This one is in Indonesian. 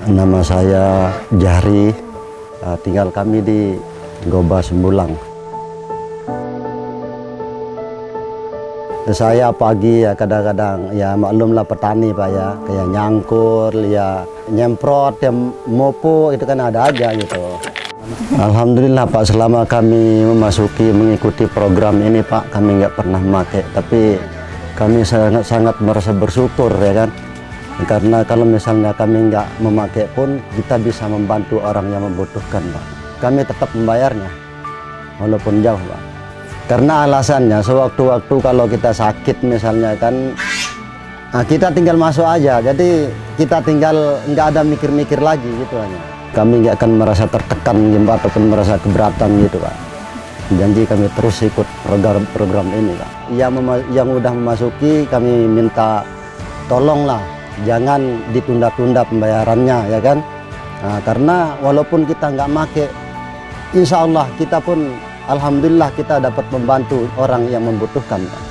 Nama saya Jahri, tinggal kami di Goba Sembulang. Saya pagi ya kadang-kadang ya maklumlah petani Pak ya, kayak nyangkur, ya nyemprot, ya mopo itu kan ada aja gitu. Alhamdulillah Pak, selama kami mengikuti program ini Pak, kami nggak pernah memakai, tapi kami sangat merasa bersyukur ya kan. Karena kalau misalnya kami nggak memakai pun kita bisa membantu orang yang membutuhkan Pak. Kami tetap membayarnya walaupun jauh Pak. Karena alasannya sewaktu-waktu kalau kita sakit misalnya kan, kita tinggal masuk aja, jadi kita tinggal nggak ada mikir-mikir lagi gitu hanya. Kami nggak akan merasa tertekan gitu ataupun merasa keberatan gitu Pak. Janji kami terus ikut program ini Pak. Yang udah memasuki kami minta tolonglah, jangan ditunda-tunda pembayarannya ya kan. Karena walaupun kita nggak make, insya Allah kita pun alhamdulillah kita dapat membantu orang yang membutuhkan Pak.